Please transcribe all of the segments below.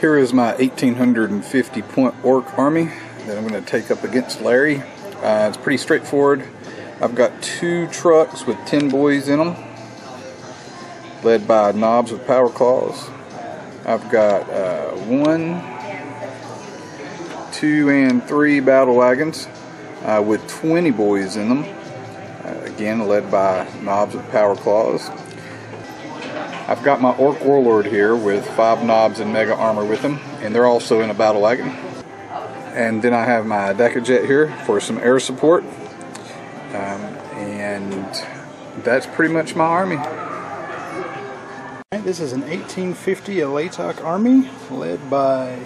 Here is my 1850 point orc army that I'm going to take up against Larry. It's pretty straightforward. I've got 2 trucks with 10 boys in them, led by knobs with power claws. I've got 1, 2, and 3 battle wagons with 20 boys in them, again led by knobs with power claws. I've got my Orc Warlord here with 5 knobs and mega armor with him, and they're also in a battle wagon. And then I have my Dicehead here for some air support, and that's pretty much my army. This is an 1850 Alatok army led by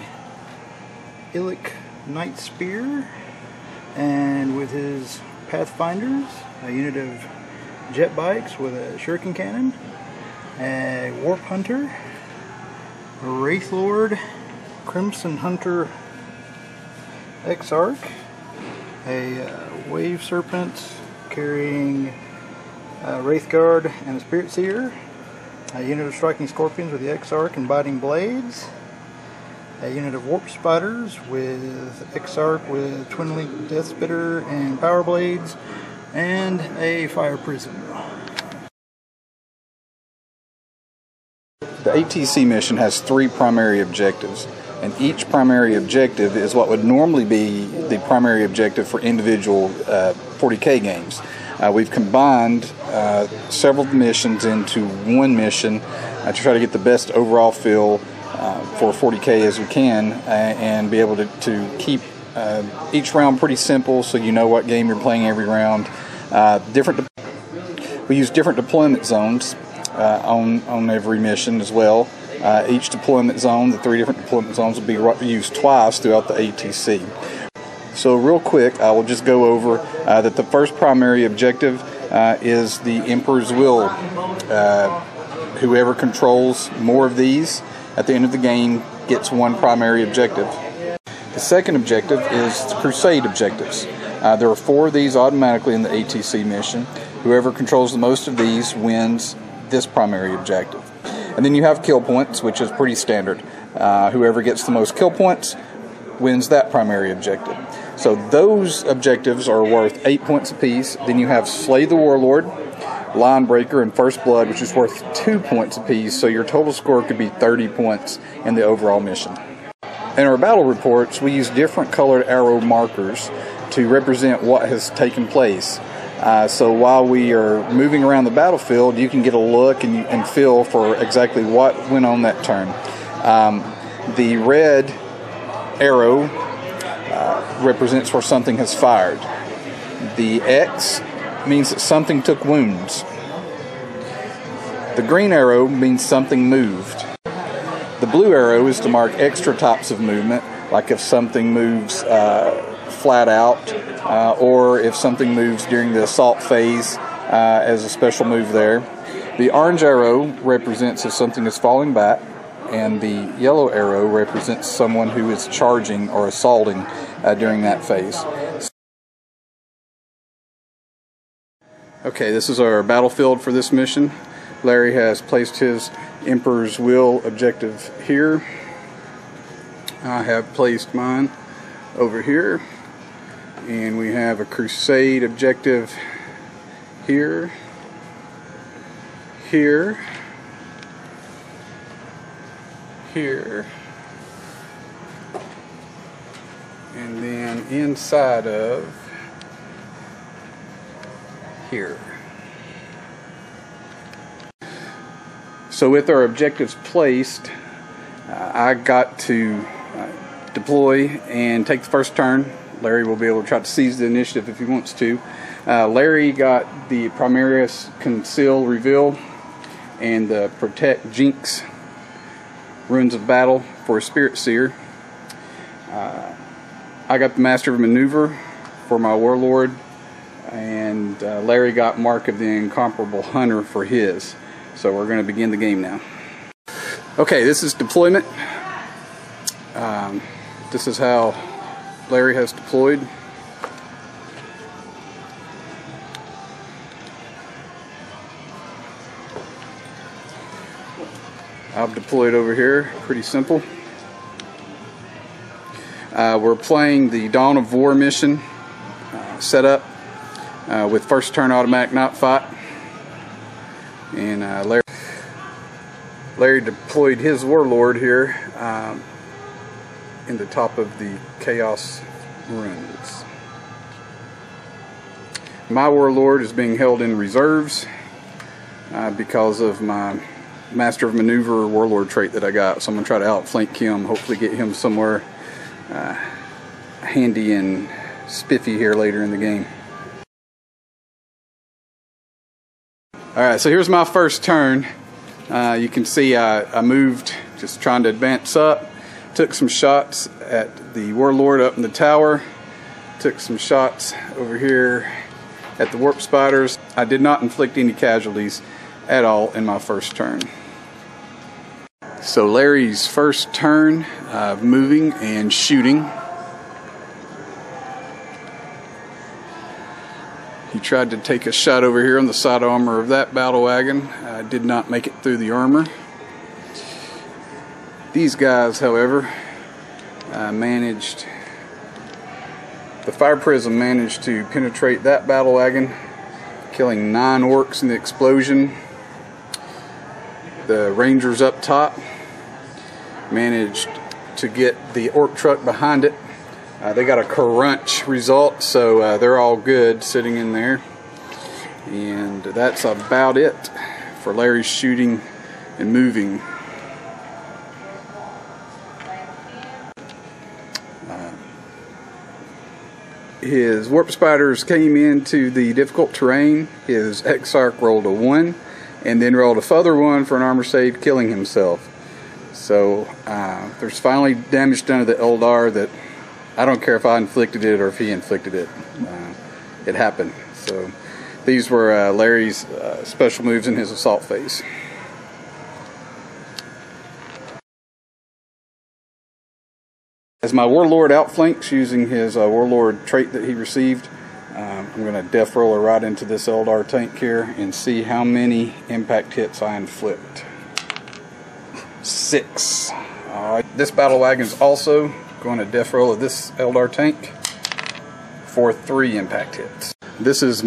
Illic Knight Spear, and with his Pathfinders, a unit of jet bikes with a shuriken cannon, a Warp Hunter, a Wraith Lord, Crimson Hunter Exarch, a Wave Serpent carrying a Wraith Guard and a Spirit Seer, a unit of Striking Scorpions with the Exarch and Biting Blades, a unit of Warp Spiders with Exarch with Twin Link Death Spitter and Power Blades, and a Fire Prism. The ATC mission has 3 primary objectives, and each primary objective is what would normally be the primary objective for individual 40k games. We've combined several missions into one mission to try to get the best overall feel for 40k as we can, and be able to keep each round pretty simple, so you know what game you're playing every round. We use different deployment zones on every mission as well. Each deployment zone, the 3 different deployment zones, will be used twice throughout the ATC. So real quick, I will just go over that the first primary objective is the Emperor's Will. Whoever controls more of these at the end of the game gets 1 primary objective. The second objective is the Crusade objectives. There are 4 of these automatically in the ATC mission. Whoever controls the most of these wins this primary objective. And then you have kill points, which is pretty standard. Whoever gets the most kill points wins that primary objective. So those objectives are worth 8 points apiece. Then you have Slay the Warlord, Linebreaker, and First Blood, which is worth 2 points apiece. So your total score could be 30 points in the overall mission. In our battle reports, we use different colored arrow markers to represent what has taken place. So while we are moving around the battlefield, you can get a look and feel for exactly what went on that turn. The red arrow represents where something has fired. The X means that something took wounds. The green arrow means something moved. The blue arrow is to mark extra types of movement, like if something moves flat out, or if something moves during the assault phase as a special move there. The orange arrow represents if something is falling back, and the yellow arrow represents someone who is charging or assaulting during that phase. Okay, this is our battlefield for this mission. Larry has placed his Emperor's Will objective here. I have placed mine over here. And we have a Crusade objective here, here, here, and then inside of here. So with our objectives placed, I got to deploy and take the first turn. Larry will be able to try to seize the initiative if he wants to. Larry got the Primaris Conceal Reveal and the Protect Jinx Runes of Battle for a Spirit Seer. I got the Master of Maneuver for my Warlord, and Larry got Mark of the Incomparable Hunter for his. So we're going to begin the game now. Okay, this is deployment. This is how Larry has deployed. I've deployed over here. Pretty simple. We're playing the Dawn of War mission setup with first turn automatic not fight. And Larry deployed his warlord here in the top of the Chaos Ruins. My warlord is being held in reserves because of my Master of Maneuver warlord trait that I got. So I'm going to try to outflank him, hopefully get him somewhere handy and spiffy here later in the game. Alright, so here's my first turn. You can see I moved, just trying to advance up. Took some shots at the warlord up in the tower. Took some shots over here at the warp spiders. I did not inflict any casualties at all in my first turn. So Larry's first turn of moving and shooting. He tried to take a shot over here on the side armor of that battle wagon. Did not make it through the armor. These guys, however, the fire prism managed to penetrate that battle wagon, killing 9 orcs in the explosion. The rangers up top managed to get the orc truck behind it. They got a crunch result, so they're all good sitting in there. And that's about it for Larry's shooting and moving. His warp spiders came into the difficult terrain. His Exarch rolled a 1 and then rolled a further 1 for an armor save, killing himself. So there's finally damage done to the Eldar that I don't care if I inflicted it or if he inflicted it. It happened. So these were Larry's special moves in his assault phase. As my warlord outflanks using his warlord trait that he received, I'm going to death roller right into this Eldar tank here and see how many impact hits I inflict. 6. This battle wagon is also going to death roll this Eldar tank for 3 impact hits. This is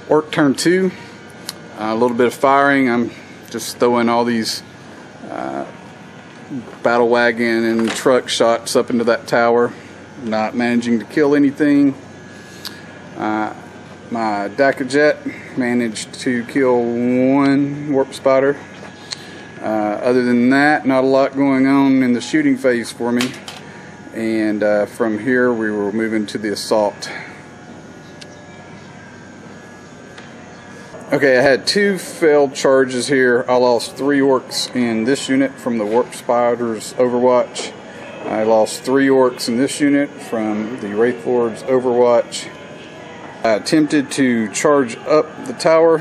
Orc turn 2. A little bit of firing. I'm just throwing all these battle wagon and truck shots up into that tower, not managing to kill anything. My Dicehead managed to kill 1 warp spider. Other than that, not a lot going on in the shooting phase for me. And from here we were moving to the assault. Okay, I had 2 failed charges here. I lost 3 orcs in this unit from the warp spiders overwatch. I lost 3 orcs in this unit from the Wraith Lord's overwatch. I attempted to charge up the tower,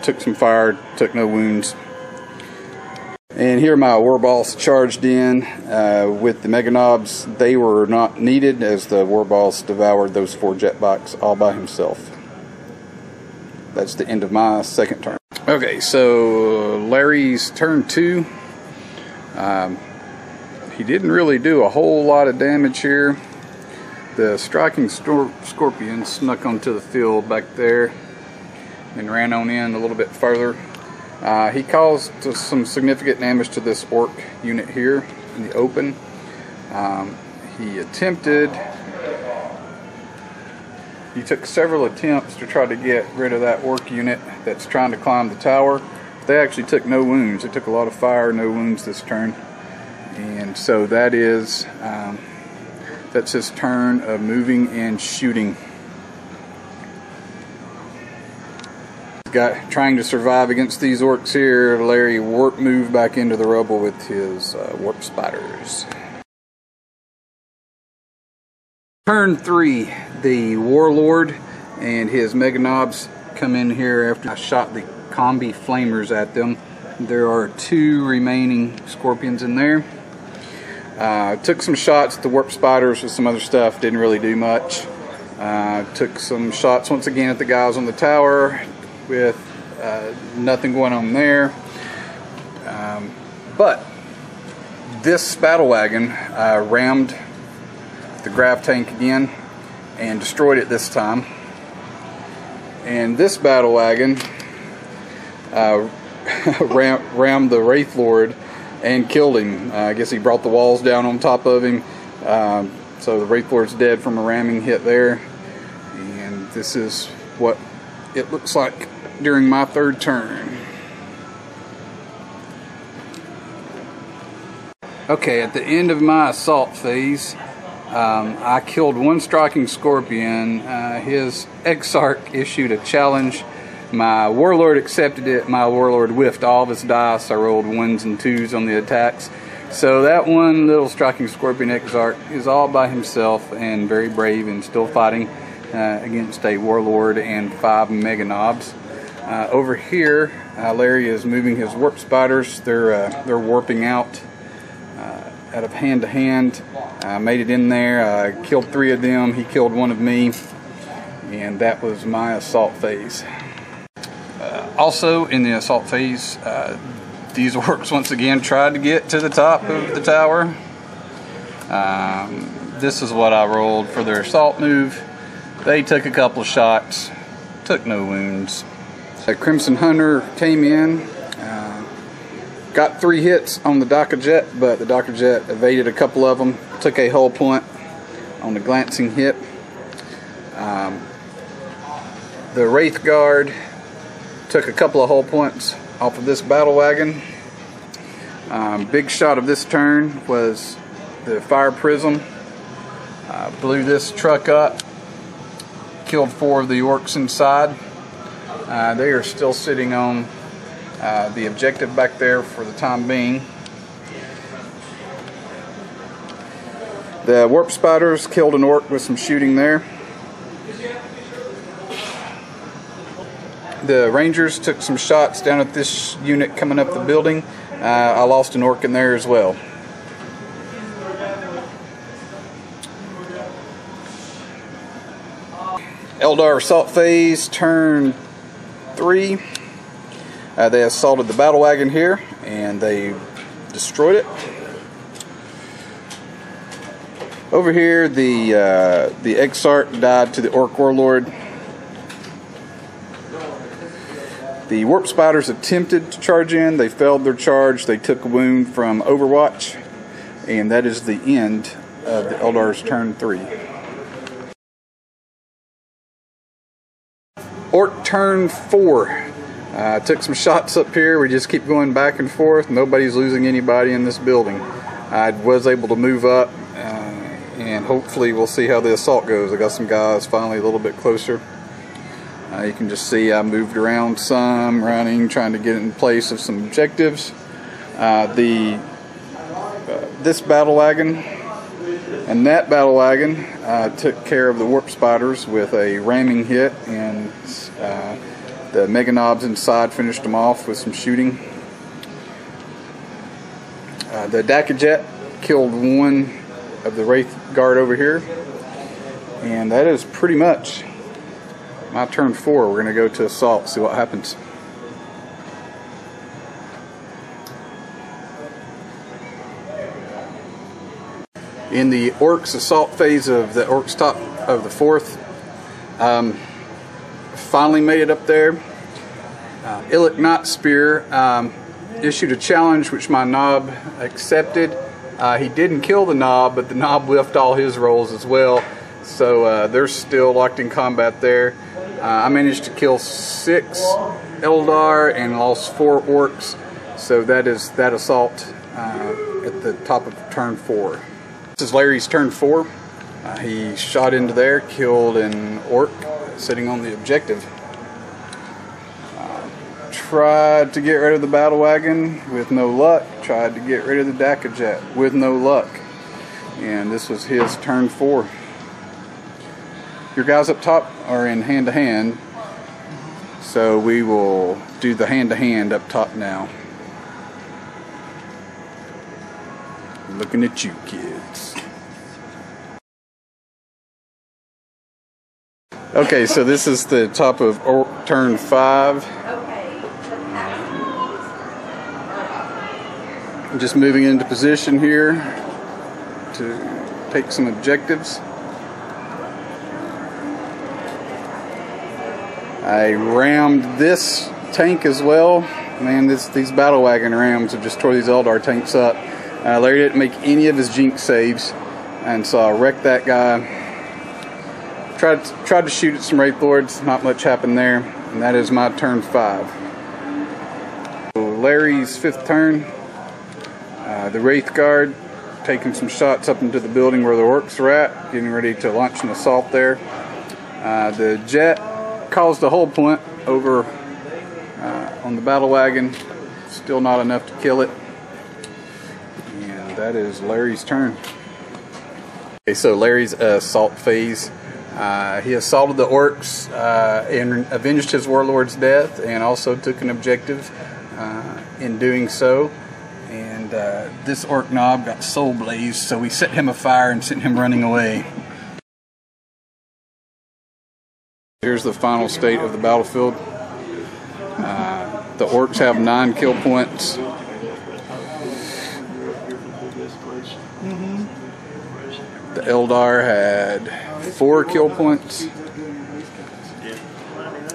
took some fire, took no wounds. And here my war boss charged in with the mega knobs. They were not needed as the war boss devoured those 4 jetbikes all by himself. That's the end of my second turn. Okay, so Larry's turn 2. He didn't really do a whole lot of damage here. The striking scorpion snuck onto the field back there and ran on in a little bit further. He caused some significant damage to this orc unit here in the open. He took several attempts to try to get rid of that orc unit that's trying to climb the tower. They actually took no wounds. They took a lot of fire, no wounds this turn. And so that is, that's his turn of moving and shooting. Trying to survive against these orcs here. Larry warp moved back into the rubble with his warp spiders. Turn 3, the warlord and his mega knobs come in here after I shot the combi flamers at them. There are 2 remaining scorpions in there. Took some shots at the warp spiders with some other stuff, didn't really do much. Took some shots once again at the guys on the tower with nothing going on there. But this battle wagon rammed the grav tank again and destroyed it this time. And this battle wagon rammed the Wraith Lord and killed him. I guess he brought the walls down on top of him. So the Wraith Lord's dead from a ramming hit there. And this is what it looks like during my third turn. Okay, at the end of my assault phase, I killed one striking scorpion. His Exarch issued a challenge. My Warlord accepted it. My Warlord whiffed all of his dice. I rolled 1s and 2s on the attacks. So that one little striking scorpion Exarch is all by himself and very brave and still fighting against a Warlord and 5 Mega Knobs. Over here, Larry is moving his warp spiders. They're warping out of hand to hand. I made it in there. I killed 3 of them. He killed 1 of me, and that was my assault phase. Also in the assault phase, these orcs once again tried to get to the top of the tower. This is what I rolled for their assault move. They took a couple of shots, took no wounds. A Crimson Hunter came in, got 3 hits on the Dicehead, but the Dicehead evaded a couple of them, took a hull point on the glancing hit. The Wraith Guard took a couple of hull points off of this battle wagon. Big shot of this turn was the Fire Prism. Blew this truck up, killed 4 of the orcs inside. They are still sitting on the objective back there for the time being. The warp spiders killed an orc with some shooting there. The Rangers took some shots down at this unit coming up the building. I lost an orc in there as well. Eldar assault phase, turn 3. They assaulted the battle wagon here and they destroyed it. Over here, the Exarch died to the Orc Warlord. The warp spiders attempted to charge in. They failed their charge. They took a wound from Overwatch, and that is the end of the Eldar's turn 3. Orc turn 4. Took some shots up here. We just keep going back and forth. Nobody's losing anybody in this building. I was able to move up, and hopefully we'll see how the assault goes. I got some guys finally a little bit closer. You can just see I moved around some, running, trying to get in place of some objectives. This battle wagon and that battle wagon took care of the warp spiders with a ramming hit, and the Mega Knobs inside finished them off with some shooting. The Dicehead killed 1 of the Wraith Guard over here, and that is pretty much my turn 4. We're going to go to assault, see what happens. In the Orks assault phase of the Orks top of the 4th, finally made it up there. Illic Knot Spear issued a challenge which my Knob accepted. He didn't kill the Knob, but the Knob whiffed all his rolls as well. So they're still locked in combat there. I managed to kill 6 Eldar and lost 4 Orks. So that is that assault at the top of turn 4. This is Larry's turn 4. He shot into there, killed an Ork sitting on the objective. Tried to get rid of the battle wagon with no luck. Tried to get rid of the Dicehead with no luck. And this was his turn 4. Your guys up top are in hand-to-hand, so we will do the hand-to-hand up top now. Looking at you kids. Okay, so this is the top of turn 5. Just moving into position here to take some objectives. I rammed this tank as well. Man, these battle wagon rams have just tore these Eldar tanks up. Larry didn't make any of his jinx saves, and so I wrecked that guy. Tried to shoot at some Wraith Lords, not much happened there, and that is my turn 5. So Larry's 5th turn. The Wraith Guard taking some shots up into the building where the Orks are at, getting ready to launch an assault there. The jet caused a hull point over on the battle wagon, still not enough to kill it, and that is Larry's turn. Okay, so Larry's assault phase. He assaulted the Orks and avenged his warlord's death, and also took an objective in doing so. And this Ork knob got soul blazed, so we set him afire and sent him running away. Here's the final state of the battlefield. The Orks have 9 kill points. The Eldar had 4 kill points.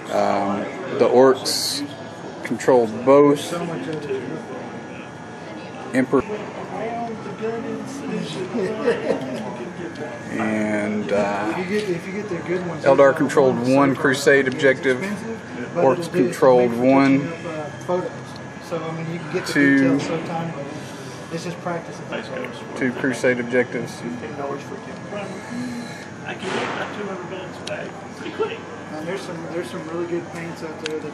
The Orks controlled both. Emperor and Eldar controlled 1 Crusade objective. Orks controlled 1. So I mean, you can get the 2 details sometime. It's just practice. 2 Crusade objectives. I can get my 200 bullets back pretty quick. And there's some really good paints out there that.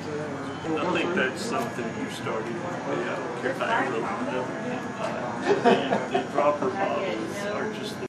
I think that's something you started. I don't care if I ever opened it up. And the dropper bottles are just the